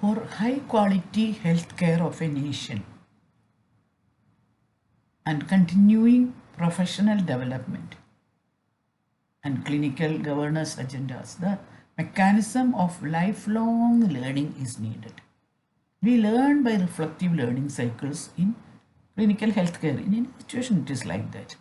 For high quality healthcare of a nation and continuing professional development and clinical governance agendas, the mechanism of lifelong learning is needed. We learn by reflective learning cycles in clinical healthcare. In any situation, it is like that.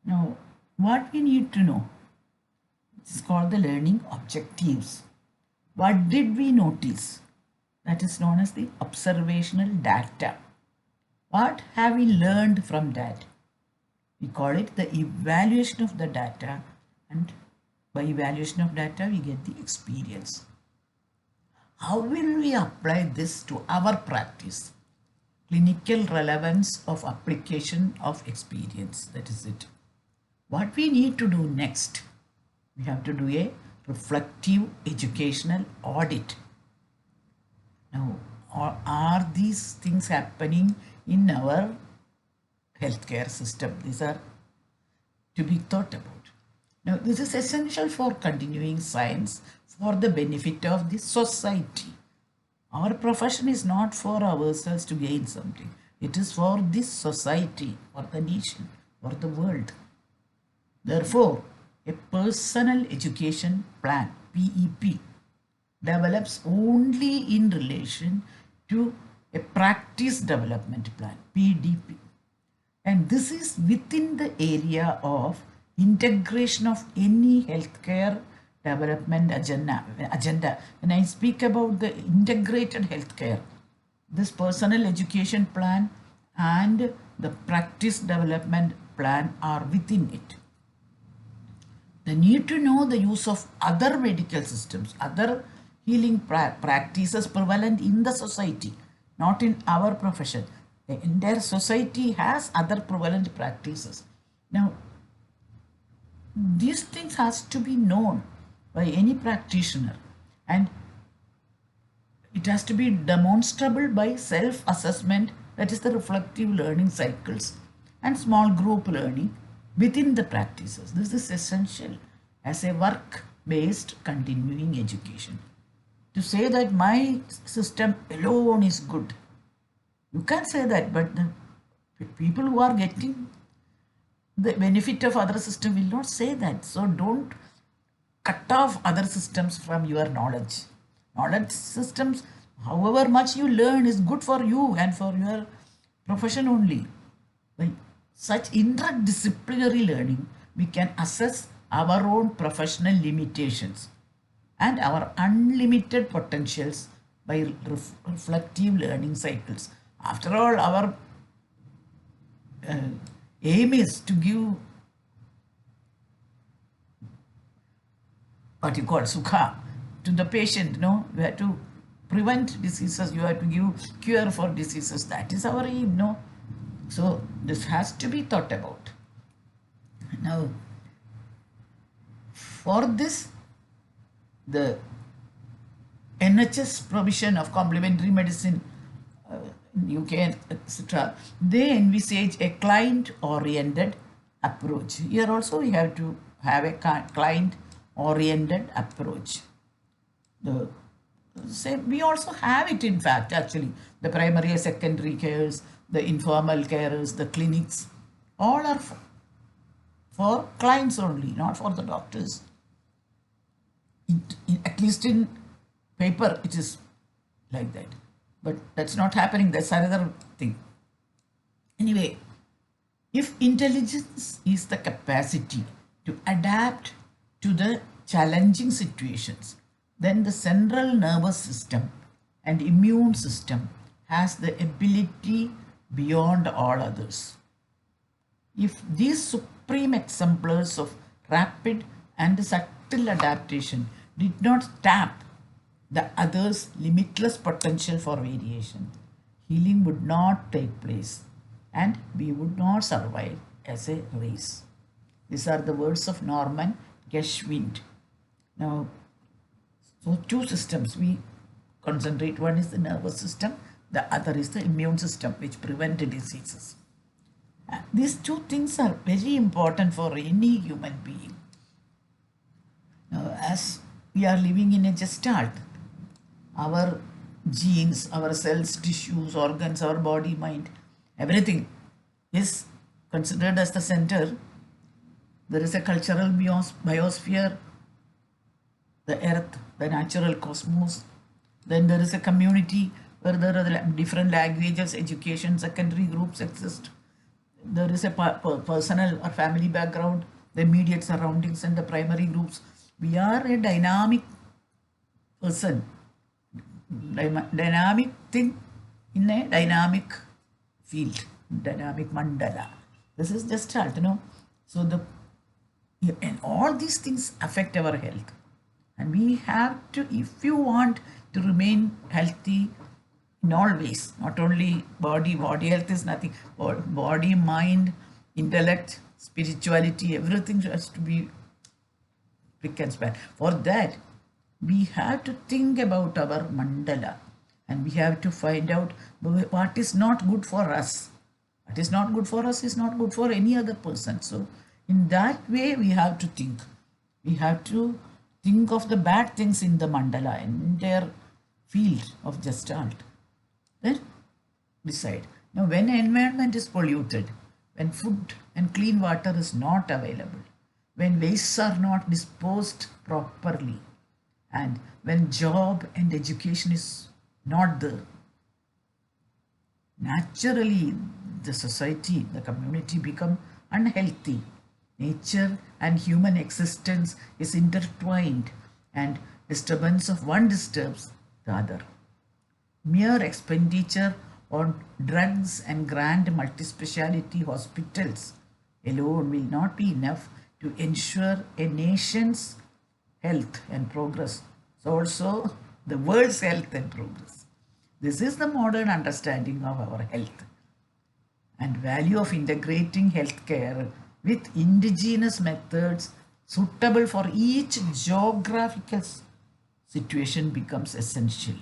Now, what we need to know is called the learning objectives. What did we notice? That is known as the observational data. What have we learned from that? We call it the evaluation of the data, and by evaluation of data, we get the experience. How will we apply this to our practice? Clinical relevance of application of experience. That is it. What we need to do next? We have to do a reflective educational audit. Now, are these things happening in our healthcare system? These are to be thought about. Now, this is essential for continuing science for the benefit of the society. Our profession is not for ourselves to gain something. It is for this society, for the nation, for the world. Therefore, a personal education plan, PEP, develops only in relation to a practice development plan, PDP. And this is within the area of integration of any healthcare development agenda. When I speak about the integrated healthcare, this personal education plan and the practice development plan are within it. The need to know the use of other medical systems, other healing practices prevalent in the society, not in our profession. The entire society has other prevalent practices. Now, these things has to be known by any practitioner, and it has to be demonstrable by self-assessment, that is the reflective learning cycles, and small group learning within the practices. This is essential as a work-based continuing education. To say that my system alone is good, you can't say that, but the people who are getting the benefit of other system will not say that. So don't cut off other systems from your knowledge. Knowledge systems, however much you learn, is good for you and for your profession only. By such interdisciplinary learning, we can assess our own professional limitations and our unlimited potentials by reflective learning cycles. After all, our aim is to give what you call sukha to the patient. No, we have to prevent diseases, you have to give cure for diseases. That is our aim. No, so this has to be thought about. Now, for this, the NHS provision of complementary medicine in UK, etc., they envisage a client-oriented approach. Here also we have to have a client-oriented approach. We also have it, in fact, actually. The primary and secondary cares, the informal carers, the clinics, all are for clients only, not for the doctors. At least in paper, it is like that. But that's not happening. That's another thing. Anyway, if intelligence is the capacity to adapt to the challenging situations, then the central nervous system and immune system has the ability beyond all others. If these supreme exemplars of rapid and subtle adaptation did not tap the other's limitless potential for variation, healing would not take place and we would not survive as a race. These are the words of Norman Geschwind. Now, so two systems we concentrate. One is the nervous system, the other is the immune system, which prevent diseases. These two things are very important for any human being. Now, as we are living in a gestalt, our genes, our cells, tissues, organs, our body, mind, everything is considered as the center. There is a cultural biosphere, the earth, the natural cosmos. Then there is a community where there are different languages, education, secondary groups exist. There is a personal or family background, the immediate surroundings, and the primary groups. We are a dynamic person, dynamic thing in a dynamic field, dynamic mandala. This is just art, So and all these things affect our health, and we have to, if you want to remain healthy in all ways, not only body health is nothing, body, mind, intellect, spirituality, everything has to be pick and span. For that, we have to think about our mandala, and we have to find out what is not good for us. What is not good for us is not good for any other person. So, in that way, we have to think. We have to think of the bad things in the mandala, in their field of Gestalt. Then decide. Now, when environment is polluted, when food and clean water is not available, when wastes are not disposed properly, and when job and education is not there, naturally the society, the community become unhealthy. Nature and human existence is intertwined, and disturbance of one disturbs the other. Mere expenditure on drugs and grand multispeciality hospitals alone will not be enough to ensure a nation's health and progress. So also the world's health and progress. This is the modern understanding of our health and value of integrating healthcare with indigenous methods suitable for each geographical situation becomes essential.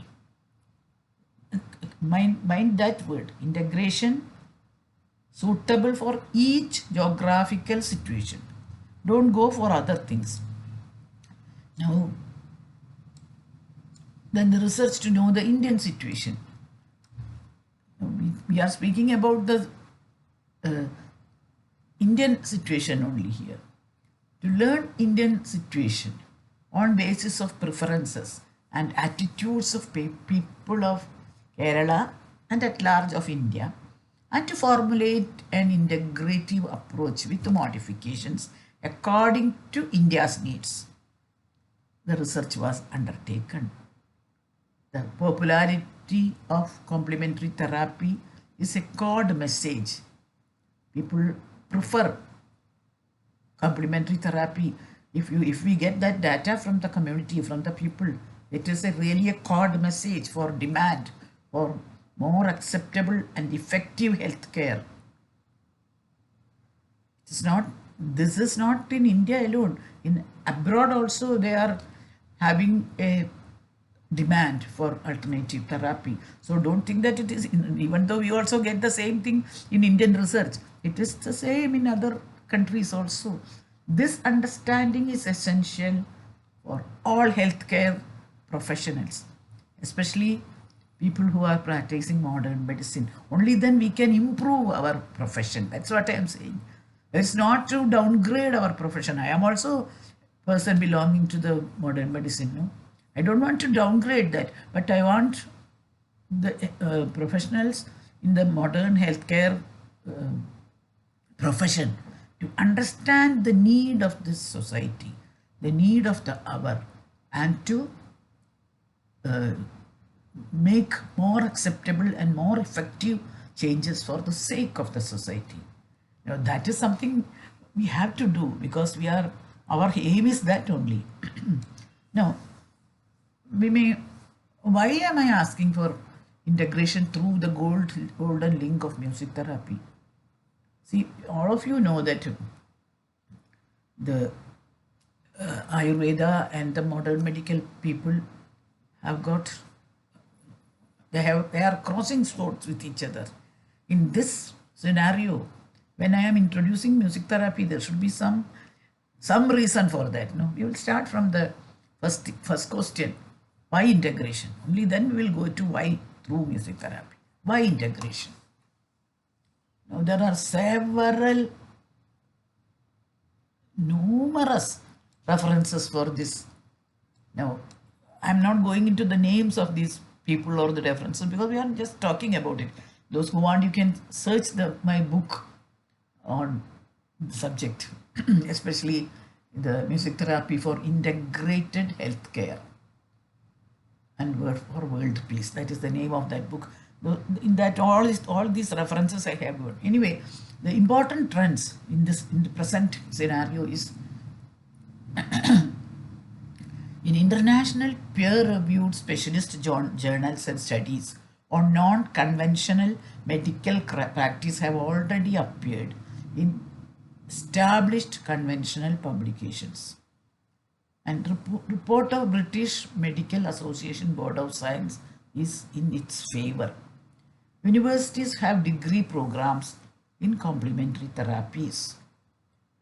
Mind that word, integration, suitable for each geographical situation. Don't go for other things. Now, then the research to know the Indian situation. We are speaking about the Indian situation only here. To learn Indian situation on basis of preferences and attitudes of people of Kerala and at large of India, and to formulate an integrative approach with modifications according to India's needs. The research was undertaken. The popularity of complementary therapy is a code message. People prefer complementary therapy. If we get that data from the community, from the people, it is really a code message for demand for more acceptable and effective health care. This is not in India alone. In abroad also they are having a demand for alternative therapy. So don't think that it is, even though we also get the same thing in Indian research, it is the same in other countries also. This understanding is essential for all healthcare professionals, especially people who are practicing modern medicine. Only then we can improve our profession. That's what I am saying. It's not to downgrade our profession. I am also a person belonging to the modern medicine. No? I don't want to downgrade that, but I want the professionals in the modern healthcare profession to understand the need of this society, the need of the hour, and to make more acceptable and more effective changes for the sake of the society. That is something we have to do because our aim is that only. Now, why am I asking for integration through the golden link of music therapy? See, all of you know that the Ayurveda and the modern medical people they are crossing swords with each other. In this scenario, when I am introducing music therapy, there should be some reason for that. No, we will start from the first question. Why integration? Only then we will go to why through music therapy. Why integration? Now there are several numerous references for this. Now, I'm not going into the names of these people or the references because we are just talking about it. Those who want, you can search my book on the subject, especially the music therapy for integrated healthcare and word for world peace. That is the name of that book. In that all these references I have got. Anyway, the important trends in the present scenario is in international peer-reviewed specialist journals and studies on non-conventional medical practice have already appeared in established conventional publications. And report of British Medical Association Board of Science is in its favor. Universities have degree programs in complementary therapies.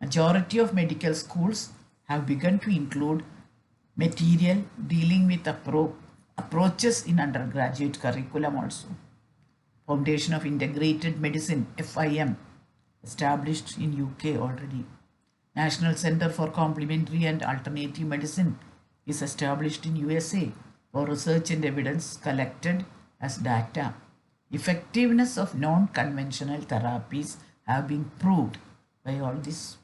Majority of medical schools have begun to include material dealing with approaches in undergraduate curriculum also. Foundation of Integrated Medicine, FIM, established in UK already. National Center for Complementary and Alternative Medicine is established in USA for research and evidence collected as data. Effectiveness of non-conventional therapies have been proved by all this.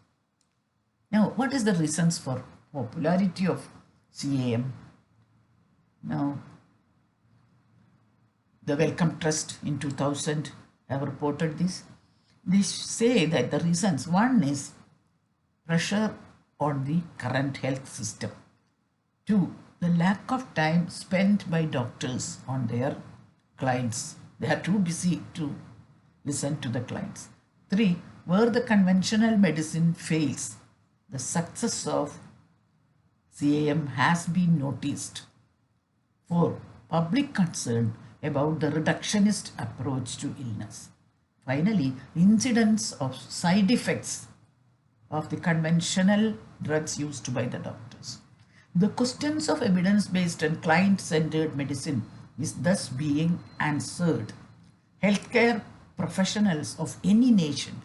Now, what is the reasons for popularity of CAM? Now, the Wellcome Trust in 2000 have reported this. They say that the reasons, one is pressure on the current health system. 2, the lack of time spent by doctors on their clients. They are too busy to listen to the clients. 3, where the conventional medicine fails, the success of CAM has been noticed. 4, public concern about the reductionist approach to illness. Finally, incidence of side effects of the conventional drugs used by the doctors. The questions of evidence-based and client-centered medicine is thus being answered. Healthcare professionals of any nation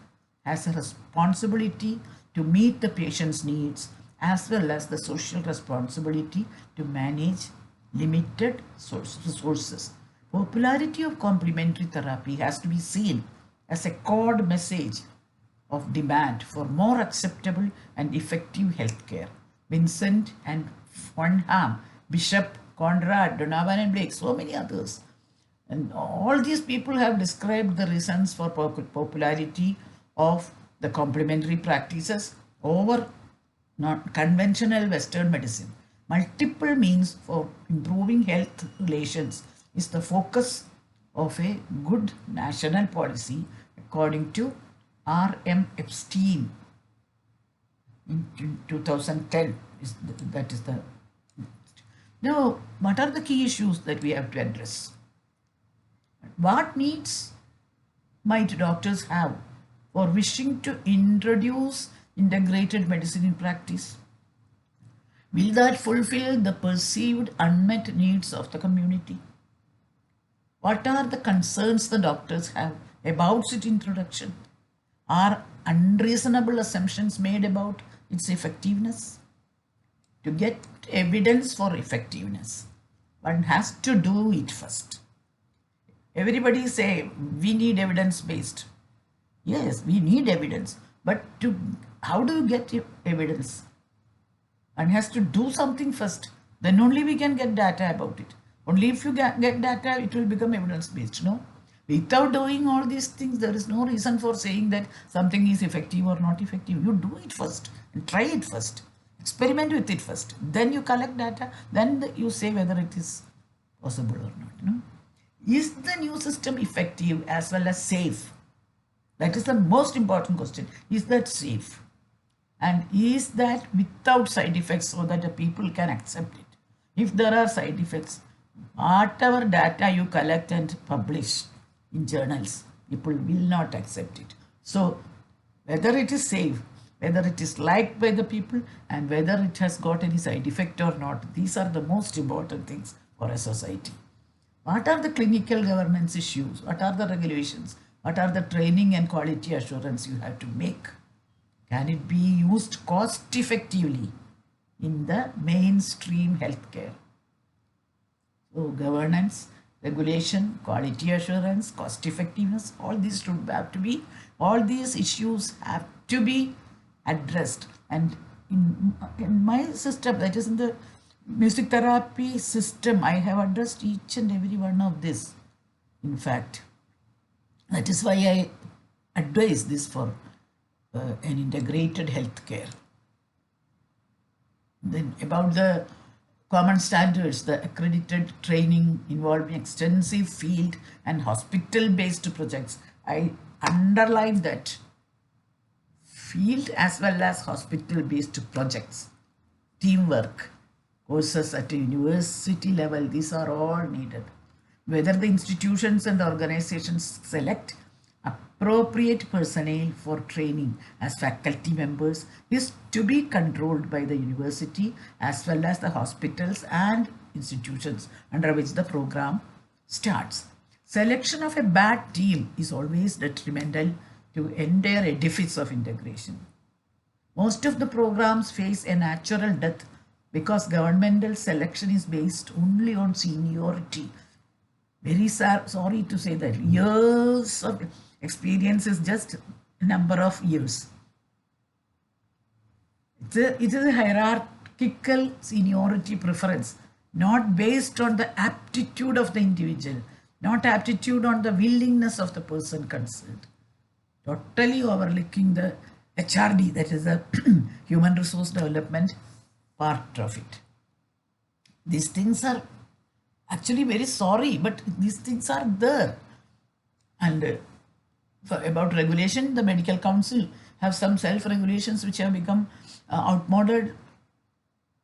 has a responsibility to meet the patient's needs as well as the social responsibility to manage limited resources. Popularity of complementary therapy has to be seen as a code message of demand for more acceptable and effective healthcare. Vincent and Farnham, Bishop, Conrad, Donovan and Blake, so many others. And all these people have described the reasons for popularity of the complementary practices over conventional Western medicine. Multiple means for improving health relations is the focus of a good national policy according to R.M. Epstein in 2010. Now, what are the key issues that we have to address? What needs might doctors have for wishing to introduce integrated medicine in practice? Will that fulfill the perceived unmet needs of the community? What are the concerns the doctors have about its introduction? Are unreasonable assumptions made about its effectiveness? To get evidence for effectiveness, one has to do it first. Everybody say we need evidence-based. Yes, we need evidence, but how do you get evidence? One has to do something first. Then only we can get data about it. Only if you get data, it will become evidence-based. No, without doing all these things, there is no reason for saying that something is effective or not effective. You do it first and try it first. Experiment with it first. Then you collect data. Then you say whether it is possible or not. No? Is the new system effective as well as safe? That is the most important question. Is that safe? And is that without side effects so that the people can accept it? If there are side effects, whatever data you collect and publish in journals, people will not accept it. So whether it is safe, whether it is liked by the people, and whether it has got any side effect or not, these are the most important things for a society. What are the clinical governance issues? What are the regulations? What are the training and quality assurance you have to make? Can it be used cost effectively in the mainstream healthcare? So governance, regulation, quality assurance, cost effectiveness, all these all these issues have to be addressed. And in my system, that is in the music therapy system, I have addressed each and every one of this. In fact, that is why I advise this for an integrated healthcare. Then about the common standards, the accredited training involving extensive field and hospital-based projects. I underline that field as well as hospital-based projects, teamwork, courses at a university level, these are all needed. Whether the institutions and organizations select appropriate personnel for training as faculty members is to be controlled by the university as well as the hospitals and institutions under which the program starts. Selection of a bad team is always detrimental to entire edifice of integration. Most of the programs face a natural death because governmental selection is based only on seniority. Very sorry to say that years of experience is just a number of years. It is a hierarchical seniority preference, not based on the aptitude of the individual, not aptitude on the willingness of the person concerned. Totally overlooking the HRD, that is the human resource development part of it. These things are actually very sorry, but these things are there. And about regulation, the Medical Council have some self-regulations which have become outmoded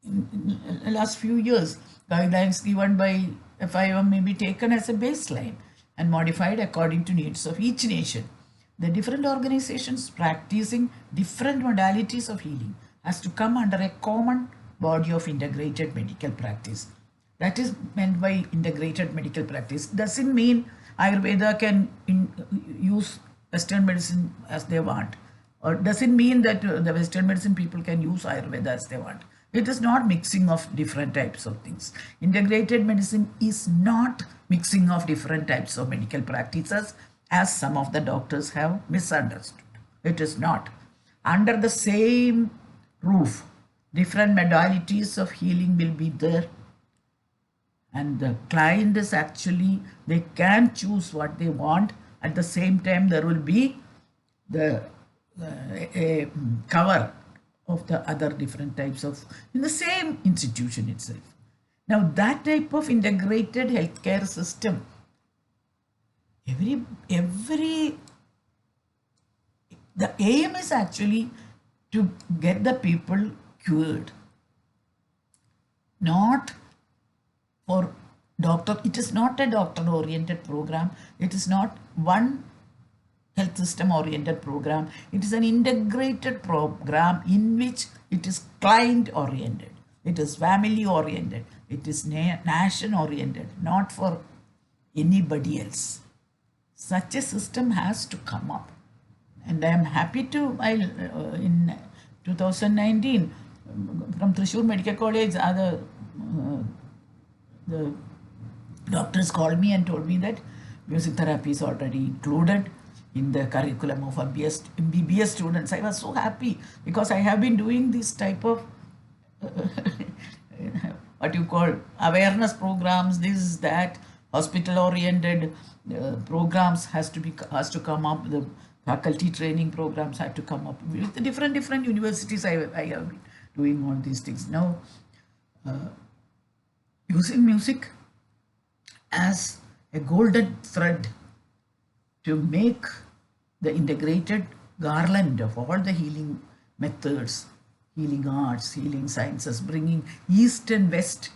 in the last few years. Guidelines given by FIM may be taken as a baseline and modified according to needs of each nation. The different organizations practicing different modalities of healing has to come under a common body of integrated medical practice. That is meant by integrated medical practice. Doesn't mean Ayurveda can use Western medicine as they want, or doesn't mean that the Western medicine people can use Ayurveda as they want. It is not mixing of different types of things. Integrated medicine is not mixing of different types of medical practices as some of the doctors have misunderstood. It is not. Under the same roof, different modalities of healing will be there, and the client is actually, they can choose what they want. At the same time, there will be the a cover of the other different types of in the same institution itself. Now that type of integrated healthcare system, the aim is actually to get the people cured, not for doctor. It is not a doctor oriented program. It is not one health system oriented program. It is an integrated program in which it is client oriented, it is family oriented, it is nation oriented, not for anybody else. Such a system has to come up, and I am happy to, in 2019 from Thrissur Medical College, the doctors called me and told me that music therapy is already included in the curriculum of MBBS students. I was so happy because I have been doing this type of what you call awareness programs, this, that, hospital oriented programs has to come up. The faculty training programs had to come up with the different universities. I have been doing all these things now, using music as a golden thread to make the integrated garland of all the healing methods, healing arts, healing sciences, bringing East and West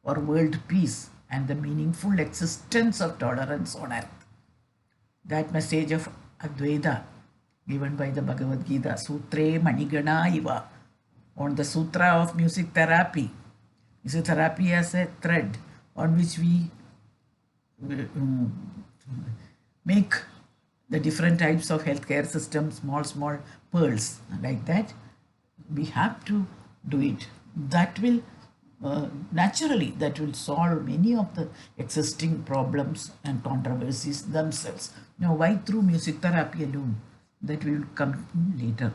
for world peace and the meaningful existence of tolerance on earth. That message of Advaita given by the Bhagavad Gita, Sutre Manigana Iva, on the Sutra of music therapy. Music therapy as a thread on which we uh, make the different types of healthcare systems small pearls like that. We have to do it. That will naturally that will solve many of the existing problems and controversies themselves. Now, why through music therapy alone? That we will come later.